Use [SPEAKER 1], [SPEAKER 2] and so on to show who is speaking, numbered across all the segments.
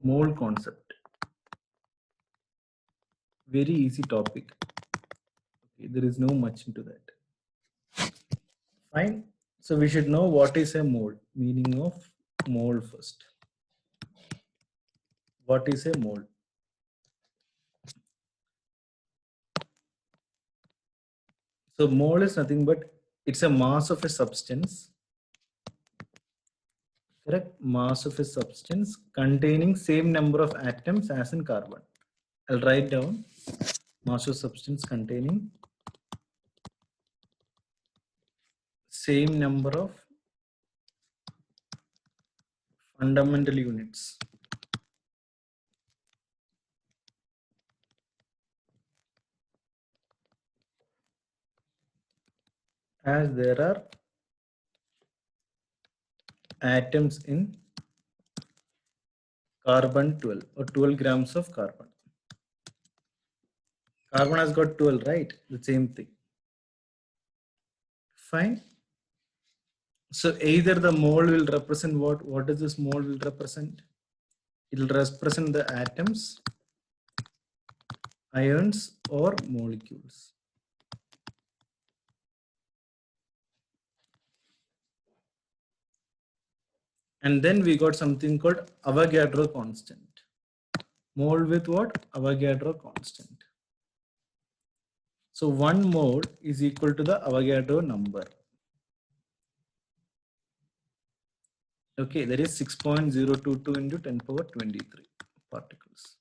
[SPEAKER 1] Mole concept. Very easy topic. Okay, there is no much into that. Fine. So we should know what is a mole. Meaning of mole first. What is a mole? So mole is nothing but it's a mass of a substance. Correct? Mass of a substance containing same number of atoms as in carbon. I'll write down mass of substance containing same number of fundamental units. As there are atoms in carbon 12 or 12 grams of carbon. Carbon has got 12, right? The same thing. Fine. So either the mole will represent what? What does this mole will represent? It will represent the atoms, ions or molecules. And then we got something called Avogadro constant. Mole with what? Avogadro constant. So 1 mole is equal to the Avogadro number. Okay, that is 6.022 into 10 power 23 particles.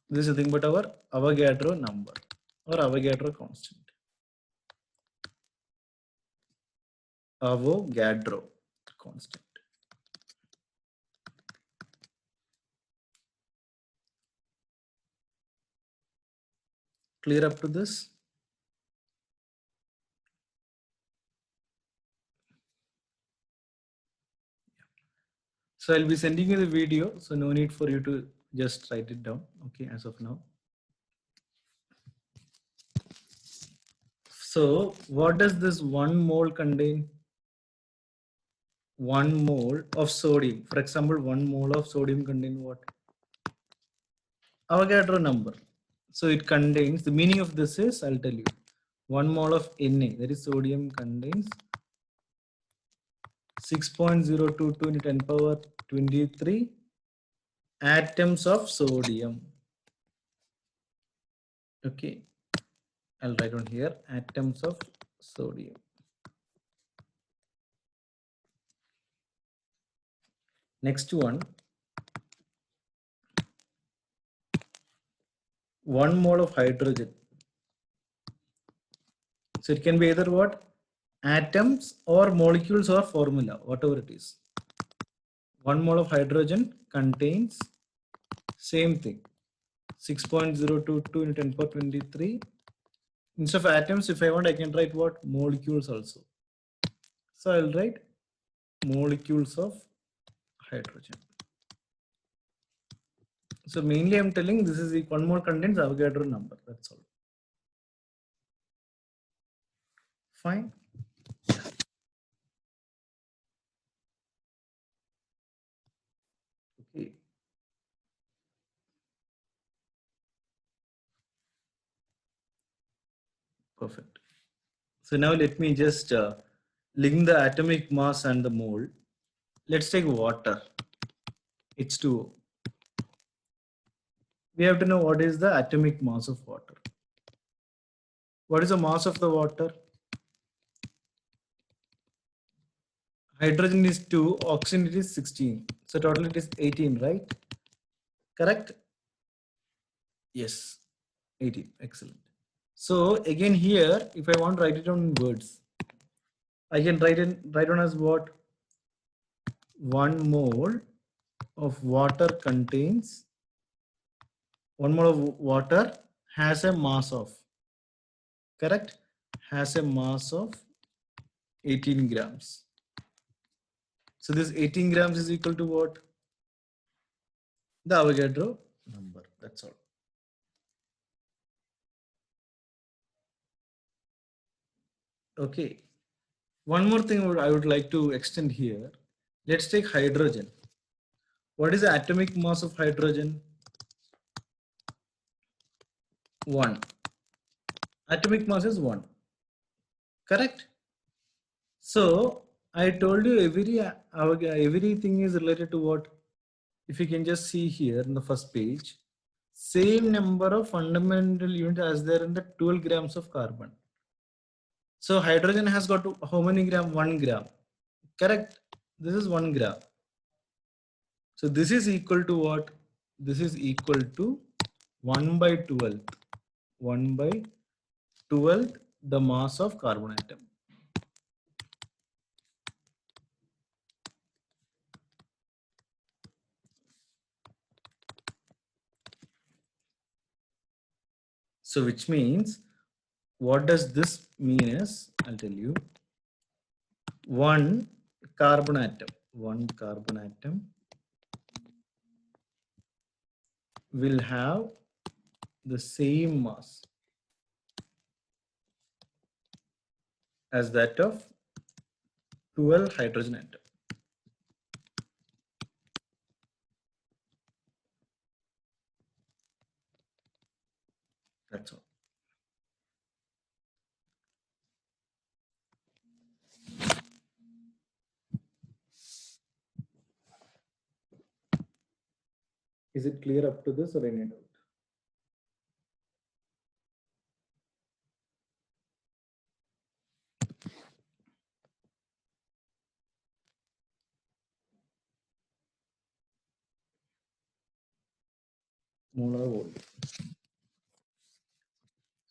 [SPEAKER 1] This is nothing but our Avogadro number or Avogadro constant. Avogadro constant. Clear up to this? So I'll be sending you the video, so no need for you to just write it down, okay, as of now. So what does this 1 mole contain? 1 mole of sodium. For example, 1 mole of sodium contain what? Avogadro number. So it contains, the meaning of this is, I'll tell you, 1 mole of Na, that is sodium, contains 6.022 into 10 power 23 atoms of sodium. Okay, I'll write on here, atoms of sodium. Next one, 1 mole of hydrogen. So it can be either what? Atoms or molecules or formula, whatever it is. 1 mole of hydrogen contains same thing, 6.022 into 10 power 23. Instead of atoms, if I want, I can write what? Molecules also. So I'll write molecules of hydrogen. So mainly I'm telling this is the 1 mole contains Avogadro number. That's all. Fine. Okay. Perfect. So now let me just link the atomic mass and the mole. Let's take water. H2O. We have to know what is the atomic mass of water. What is the mass of the water? Hydrogen is 2, oxygen is 16. So total it is 18, right? Correct? Yes, 18. Excellent. So again here, if I want to write it down in words, I can write down as what? 1 mole of water contains, 1 mole of water has a mass of, correct? Has a mass of 18 grams. So this 18 grams is equal to what? The Avogadro number. That's all. Okay. One more thing I would like to extend here. Let's take hydrogen. What is the atomic mass of hydrogen? 1. Atomic mass is 1. Correct? So I told you everything is related to what? If you can just see here in the first page, same number of fundamental units as there in the 12 grams of carbon. So hydrogen has got how many gram? 1 gram. Correct? This is 1 gram. So this is equal to what? This is equal to 1 by 12. 1 by 12 the mass of carbon atom. So which means, what does this mean is, I'll tell you, one carbon atom will have the same mass as that of 12 hydrogen atom. That's all. Is it clear up to this or any doubt? Molar volume.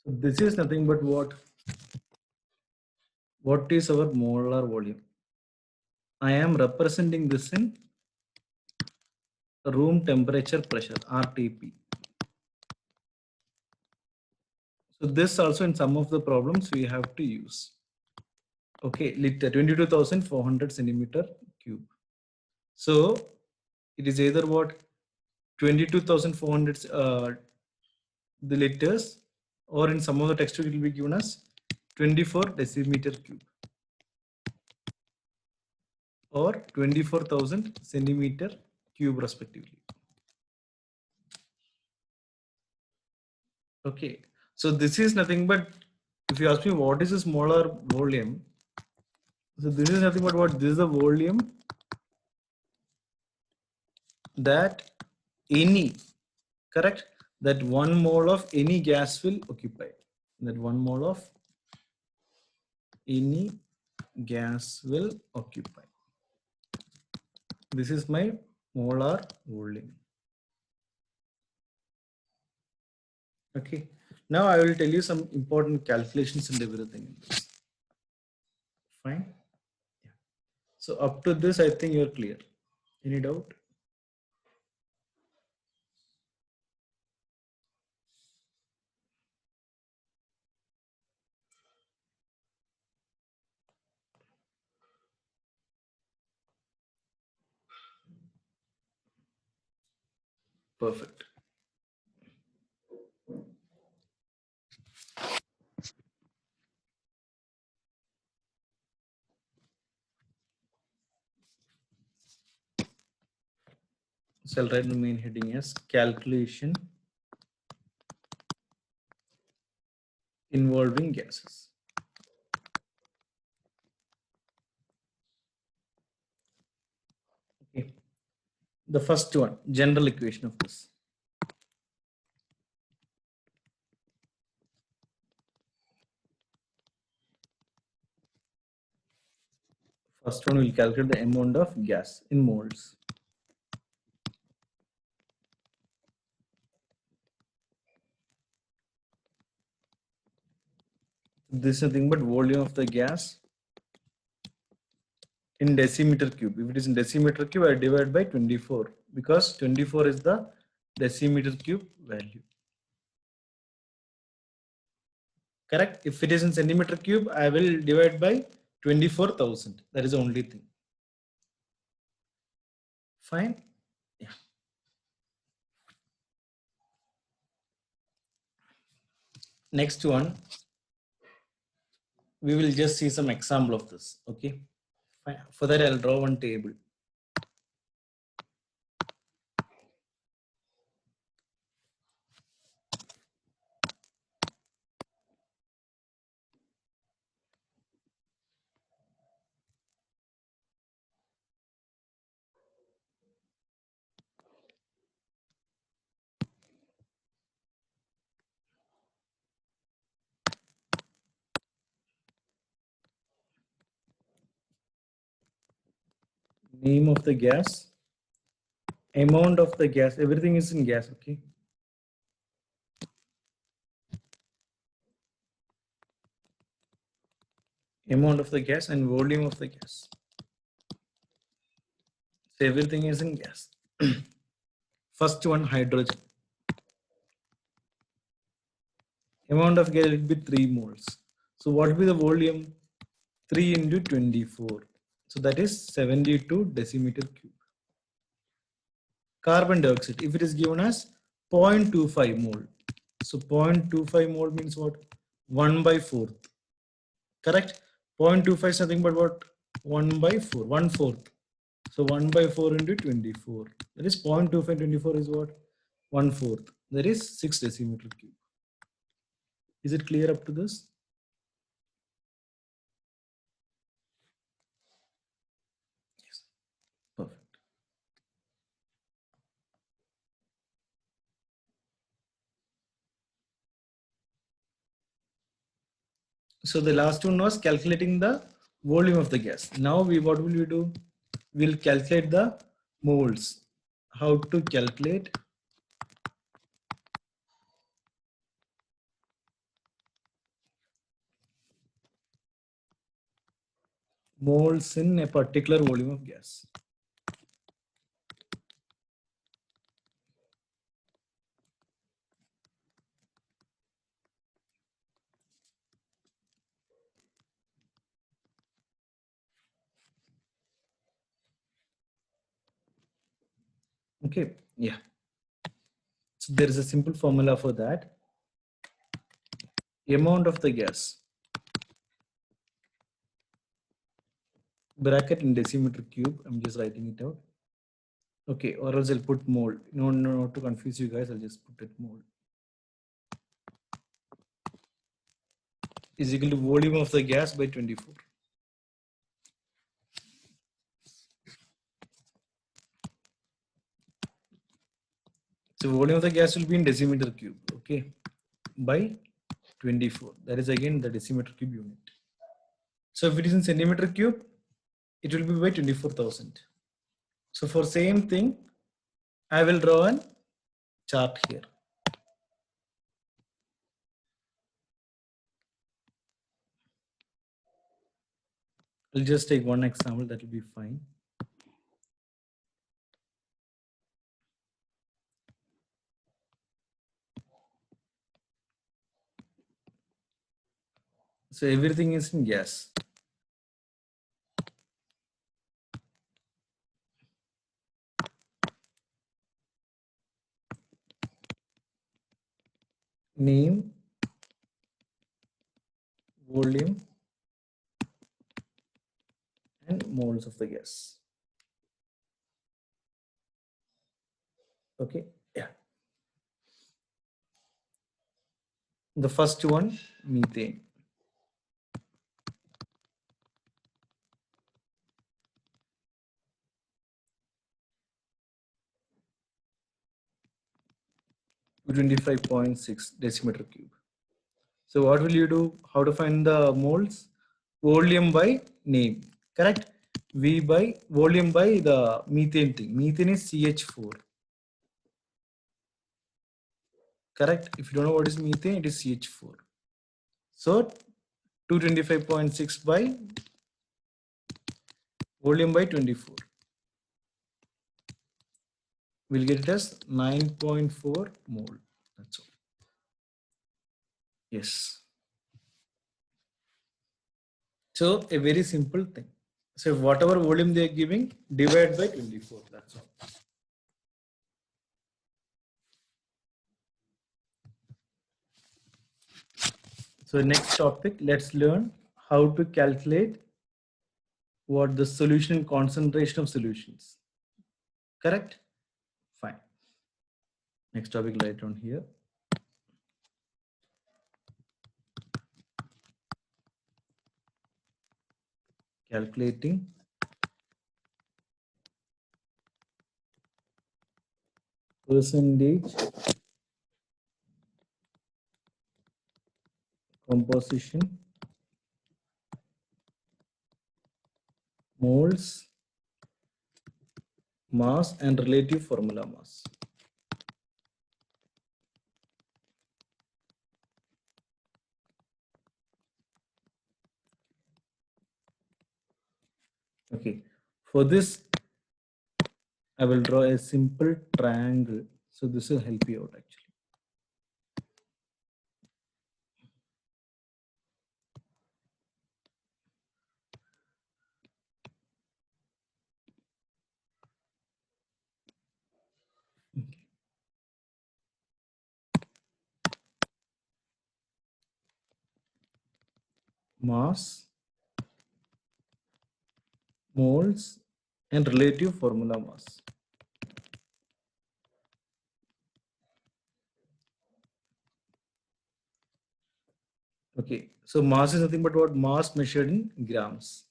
[SPEAKER 1] So this is nothing but what? What is our molar volume? I am representing this in room temperature pressure, RTP. So this also in some of the problems we have to use. Okay, liter 22,400 centimeter cube. So it is either what? 22,400 the liters, or in some of the textbook it will be given as 24 decimeter cube or 24,000 centimeter cube respectively. Okay, so this is nothing but, if you ask me what is this molar volume, so this is nothing but what? This is the volume that any, correct, that 1 mole of any gas will occupy. That 1 mole of any gas will occupy. This is my molar volume. Okay, now I will tell you some important calculations and everything in this. Fine. Yeah. So up to this, I think you're clear. Any doubt? Perfect. So I'll write the main heading as calculation involving gases. Okay. The first one, general equation of this. First one, we'll calculate the amount of gas in moles. This is nothing but volume of the gas in decimeter cube. If it is in decimeter cube, I divide by 24 because 24 is the decimeter cube value. Correct? If it is in centimeter cube, I will divide by 24,000. That is the only thing. Fine. Yeah. Next one, we will just see some example of this. Okay. Fine. For that, I'll draw one table. name of the gas, amount of the gas, everything is in gas, okay? Amount of the gas and volume of the gas. So everything is in gas. First one, hydrogen. Amount of gas will be 3 moles. So what will be the volume? 3 into 24. So that is 72 decimeter cube. Carbon dioxide, if it is given as 0.25 mole. So 0.25 mole means what? 1 by 4th. Correct? 0.25 is nothing but what? 1 by 4, 1/4. So 1 by 4 into 24. That is 0.25 24 is what? 1/4. That is 6 decimeter cube. Is it clear up to this? Yes. Perfect. So the last one was calculating the volume of the gas. Now what will we do? We'll calculate the moles. How to calculate moles in a particular volume of gas. Okay, yeah. So there is a simple formula for that. Amount of the gas, bracket in decimeter cube. I'm just writing it out. Okay, or else I'll put mole. No, not to confuse you guys, I'll just put it mole. Is equal to volume of the gas by 24. So volume of the gas will be in decimeter cube, okay, by 24. That is again the decimeter cube unit. So if it is in centimeter cube, it will be by 24,000. So for same thing, I will draw an chart here. I'll just take one example, that will be fine. So everything is in gas. Name, volume, and moles of the gas. Okay, yeah. The first one, methane. To 25.6 decimeter cube. So what will you do? How to find the moles? Volume by name, correct? V by volume by the methane thing. Methane is CH4. Correct? If you don't know what is methane, it is CH4. So 225.6 by volume by 24. We'll get it as 9.4 mole. That's all. Yes. So a very simple thing. So whatever volume they are giving, divide by 24. That's all. So next topic, let's learn how to calculate what the solution concentration of solutions. Correct? Fine. Next topic right on here. Calculating percentage composition moles mass and relative formula mass. Okay, for this, I will draw a simple triangle. So this will help you out actually. Okay. Mass, moles, and relative formula mass. Okay, so mass is nothing but what? Mass measured in grams.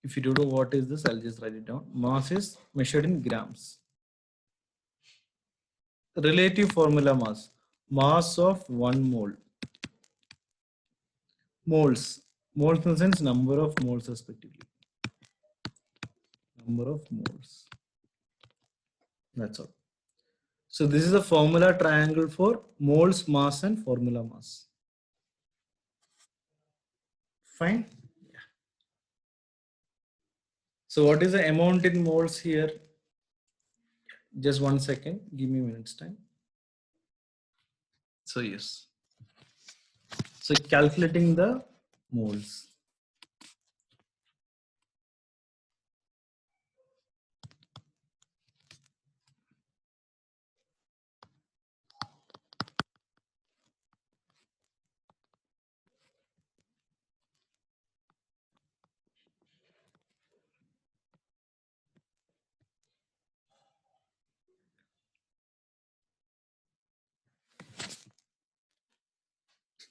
[SPEAKER 1] If you don't know what is this, I'll just write it down. Mass is measured in grams. Relative formula mass. Mass of 1 mole. Moles. Moles in the sense number of moles respectively. Number of moles. That's all. So this is a formula triangle for moles, mass, and formula mass. Fine. So what is the amount in moles here? Just 1 second. Give me a minute's time. So yes. So calculating the moles.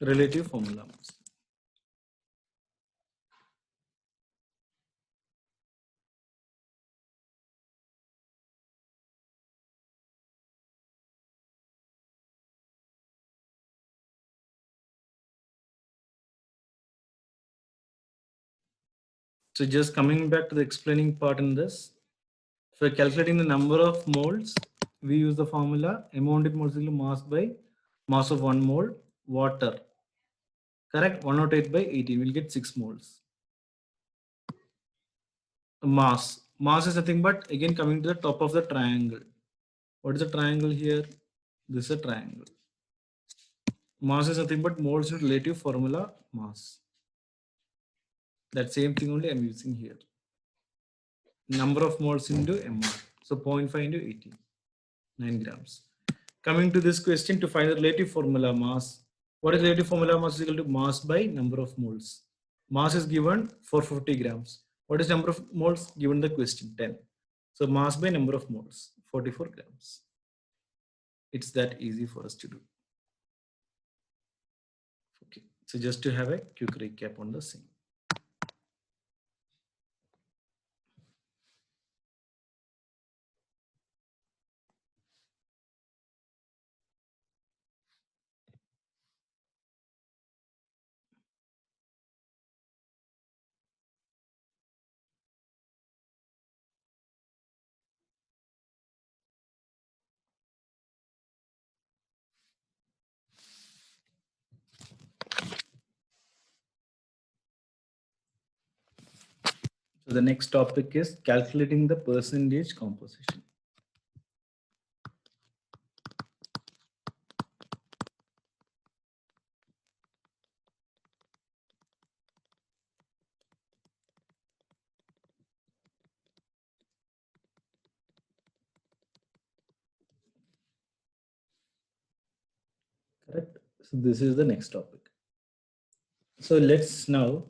[SPEAKER 1] Relative formula mass. So just coming back to the explaining part in this. For calculating the number of moles, we use the formula amount in moles equal to mass by mass of 1 mole water. Correct? 108 by 18 will get 6 moles. Mass. Mass is nothing but again coming to the top of the triangle. What is the triangle here? This is a triangle. Mass is nothing but moles with relative formula mass. That same thing only I'm using here. Number of moles into MR. So 0.5 into 18. 9 grams. Coming to this question, to find the relative formula mass. What is relative formula mass is equal to mass by number of moles. Mass is given 450 grams. What is number of moles given the question? 10. So mass by number of moles, 44 grams. It's that easy for us to do. Okay, so just to have a quick recap on the same. So the next topic is calculating the percentage composition. Correct. So this is the next topic. So let's now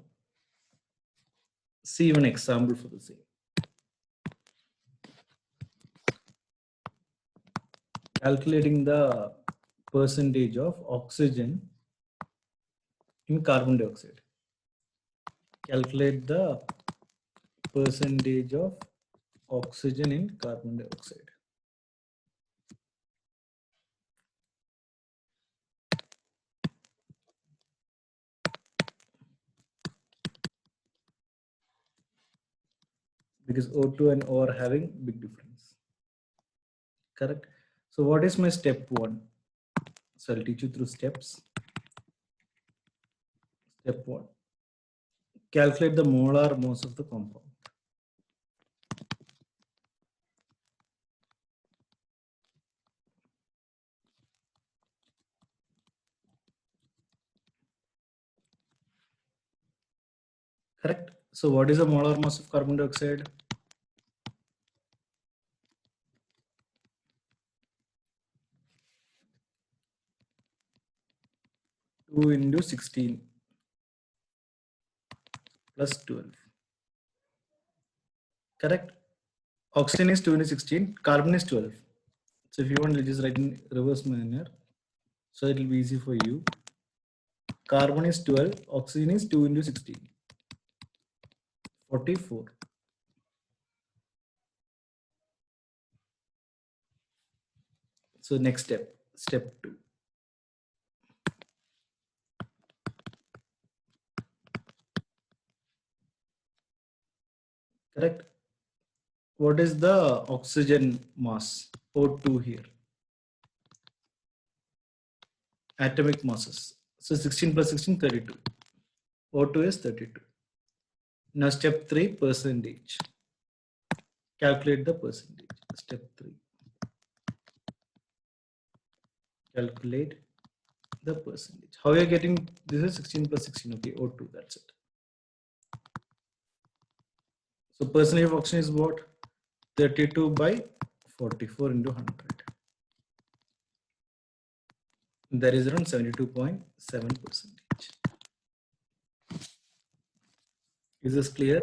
[SPEAKER 1] see one example for the same. Calculating the percentage of oxygen in carbon dioxide. Calculate the percentage of oxygen in carbon dioxide. because O2 and O are having big difference. Correct. So what is my step 1? So I'll teach you through steps. Step 1. Calculate the molar mass of the compound. Correct. So what is the molar mass of carbon dioxide? Two into 16 plus 12. Correct. Oxygen is 2 into 16, carbon is 12. So if you want to just write in reverse manner, so it will be easy for you. Carbon is 12, oxygen is 2 into 16, 44. So next step, step 2. Correct. What is the oxygen mass? O2 here. Atomic masses. So 16 plus 16, 32. O2 is 32. Now step 3, percentage. Calculate the percentage. Step 3. Calculate the percentage. How are you getting this? Is 16 plus 16. Okay, O2. That's it. So percentage of oxygen is what? 32 by 44 into 100. That is around 72.7%. Is this clear?